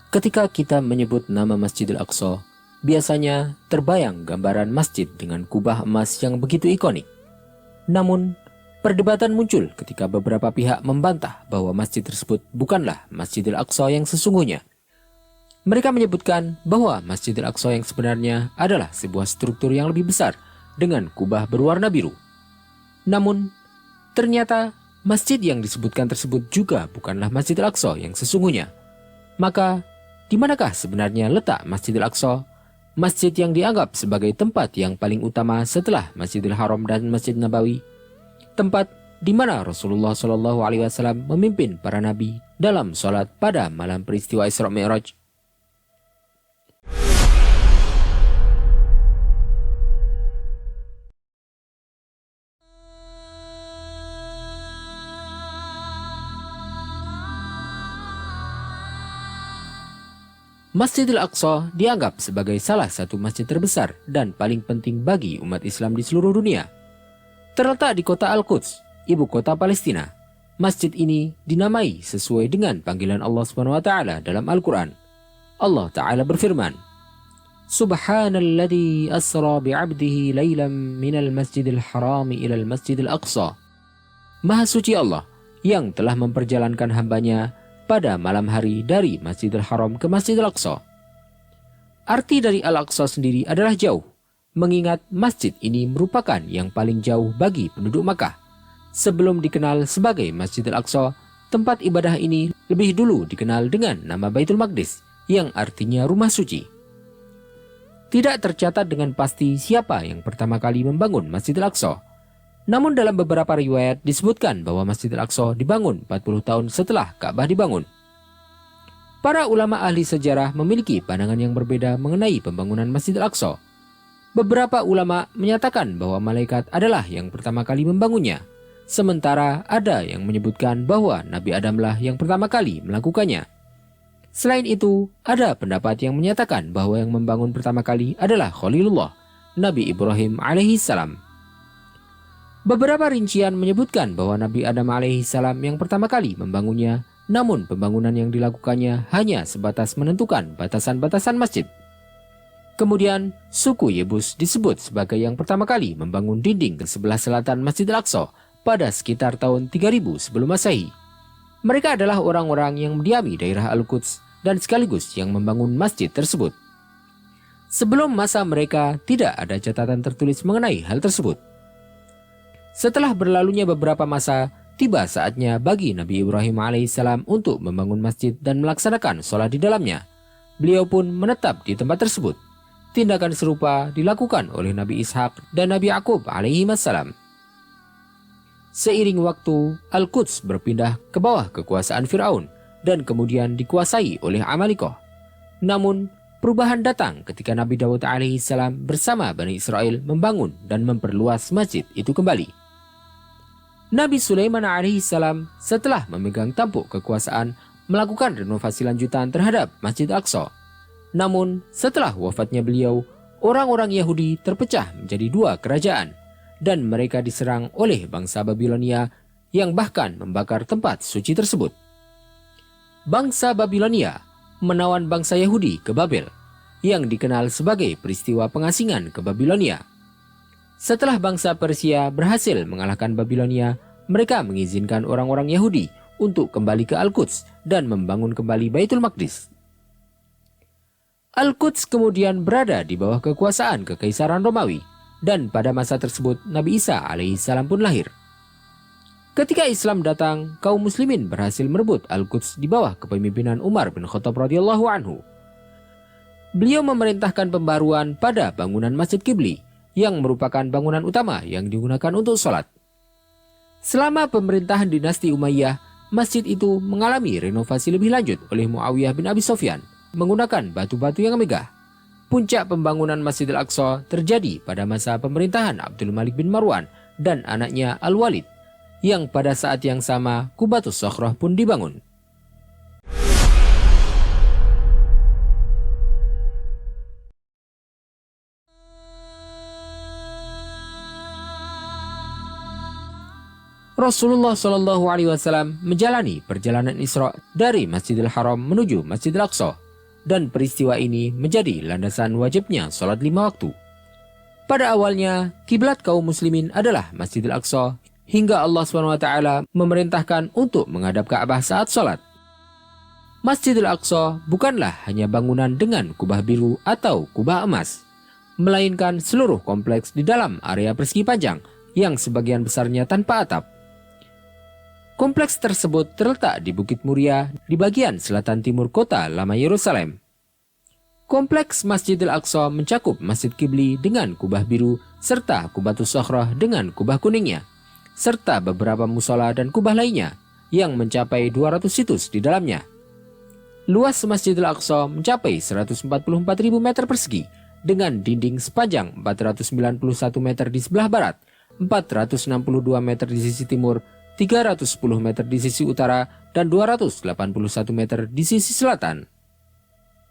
Ketika kita menyebut nama Masjidil Aqsa, biasanya terbayang gambaran masjid dengan kubah emas yang begitu ikonik. Namun, perdebatan muncul ketika beberapa pihak membantah bahwa masjid tersebut bukanlah Masjidil Aqsa yang sesungguhnya. Mereka menyebutkan bahwa Masjidil Aqsa yang sebenarnya adalah sebuah struktur yang lebih besar dengan kubah berwarna biru. Namun, ternyata masjid yang disebutkan tersebut juga bukanlah Masjidil Aqsa yang sesungguhnya. Maka, di manakah sebenarnya letak Masjidil Aqsa? Masjid yang dianggap sebagai tempat yang paling utama setelah Masjidil Haram dan Masjid Nabawi. Tempat di mana Rasulullah SAW memimpin para nabi dalam sholat pada malam peristiwa Isra Mi'raj. Masjidil Aqsa dianggap sebagai salah satu masjid terbesar dan paling penting bagi umat Islam di seluruh dunia. Terletak di kota Al-Quds, ibu kota Palestina. Masjid ini dinamai sesuai dengan panggilan Allah SWT dalam Al-Quran. Allah Ta'ala berfirman, Subhanalladzi asra bi'abdihi laylan minal masjidil harami ilal masjidil aqsa. Maha suci Allah yang telah memperjalankan hambanya pada malam hari dari Masjidil Haram ke Masjidil Aqsa. Arti dari Al-Aqsa sendiri adalah jauh, mengingat masjid ini merupakan yang paling jauh bagi penduduk Makkah. Sebelum dikenal sebagai Masjidil Aqsa, tempat ibadah ini lebih dulu dikenal dengan nama Baitul Maqdis, yang artinya rumah suci. Tidak tercatat dengan pasti siapa yang pertama kali membangun Masjidil Aqsa. Namun dalam beberapa riwayat disebutkan bahwa Masjidil Aqsa dibangun 40 tahun setelah Ka'bah dibangun. Para ulama ahli sejarah memiliki pandangan yang berbeda mengenai pembangunan Masjidil Aqsa. Beberapa ulama menyatakan bahwa malaikat adalah yang pertama kali membangunnya, sementara ada yang menyebutkan bahwa Nabi Adamlah yang pertama kali melakukannya. Selain itu, ada pendapat yang menyatakan bahwa yang membangun pertama kali adalah Khalilullah, Nabi Ibrahim alaihissalam. Beberapa rincian menyebutkan bahwa Nabi Adam alaihissalam yang pertama kali membangunnya, namun pembangunan yang dilakukannya hanya sebatas menentukan batasan-batasan masjid. Kemudian, suku Yebus disebut sebagai yang pertama kali membangun dinding ke sebelah selatan Masjidil Aqsa pada sekitar tahun 3000 sebelum Masehi. Mereka adalah orang-orang yang mendiami daerah Al-Quds dan sekaligus yang membangun masjid tersebut. Sebelum masa mereka, tidak ada catatan tertulis mengenai hal tersebut. Setelah berlalunya beberapa masa, tiba saatnya bagi Nabi Ibrahim alaihissalam untuk membangun masjid dan melaksanakan sholat di dalamnya. Beliau pun menetap di tempat tersebut. Tindakan serupa dilakukan oleh Nabi Ishak dan Nabi Yaqub alaihissalam. Seiring waktu, Al-Quds berpindah ke bawah kekuasaan Fir'aun dan kemudian dikuasai oleh Amalikoh. Namun, perubahan datang ketika Nabi Daud alaihissalam bersama Bani Israel membangun dan memperluas masjid itu kembali. Nabi Sulaiman alaihissalam setelah memegang tampuk kekuasaan melakukan renovasi lanjutan terhadap Masjid Aqsa. Namun setelah wafatnya beliau, orang-orang Yahudi terpecah menjadi dua kerajaan dan mereka diserang oleh bangsa Babilonia yang bahkan membakar tempat suci tersebut. Bangsa Babilonia menawan bangsa Yahudi ke Babel yang dikenal sebagai peristiwa pengasingan ke Babilonia. Setelah bangsa Persia berhasil mengalahkan Babilonia, mereka mengizinkan orang-orang Yahudi untuk kembali ke Al-Quds dan membangun kembali Baitul Maqdis. Al-Quds kemudian berada di bawah kekuasaan Kekaisaran Romawi, dan pada masa tersebut Nabi Isa alaihissalam pun lahir. Ketika Islam datang, kaum muslimin berhasil merebut Al-Quds di bawah kepemimpinan Umar bin Khattab radhiyallahu anhu. Beliau memerintahkan pembaruan pada bangunan Masjid Qibli, yang merupakan bangunan utama yang digunakan untuk sholat. Selama pemerintahan dinasti Umayyah, masjid itu mengalami renovasi lebih lanjut oleh Muawiyah bin Abi Sufyan menggunakan batu-batu yang megah. Puncak pembangunan Masjidil Aqsa terjadi pada masa pemerintahan Abdul Malik bin Marwan dan anaknya Al-Walid, yang pada saat yang sama Qubatus Sakhrah pun dibangun. Rasulullah SAW menjalani perjalanan Isra dari Masjidil Haram menuju Masjidil Aqsa. dan peristiwa ini menjadi landasan wajibnya sholat 5 waktu. Pada awalnya, kiblat kaum muslimin adalah Masjidil Aqsa hingga Allah SWT memerintahkan untuk menghadap Ka'bah saat sholat. Masjidil Aqsa bukanlah hanya bangunan dengan kubah biru atau kubah emas, melainkan seluruh kompleks di dalam area persegi panjang yang sebagian besarnya tanpa atap. Kompleks tersebut terletak di Bukit Muria di bagian selatan timur kota lama Yerusalem. Kompleks Masjidil Aqsa mencakup Masjid Qibli dengan kubah biru serta Qubatus Sakhrah dengan kubah kuningnya, serta beberapa musola dan kubah lainnya yang mencapai 200 situs di dalamnya. Luas Masjidil Aqsa mencapai 144.000 meter persegi dengan dinding sepanjang 491 meter di sebelah barat, 462 meter di sisi timur, 310 meter di sisi utara, dan 281 meter di sisi selatan.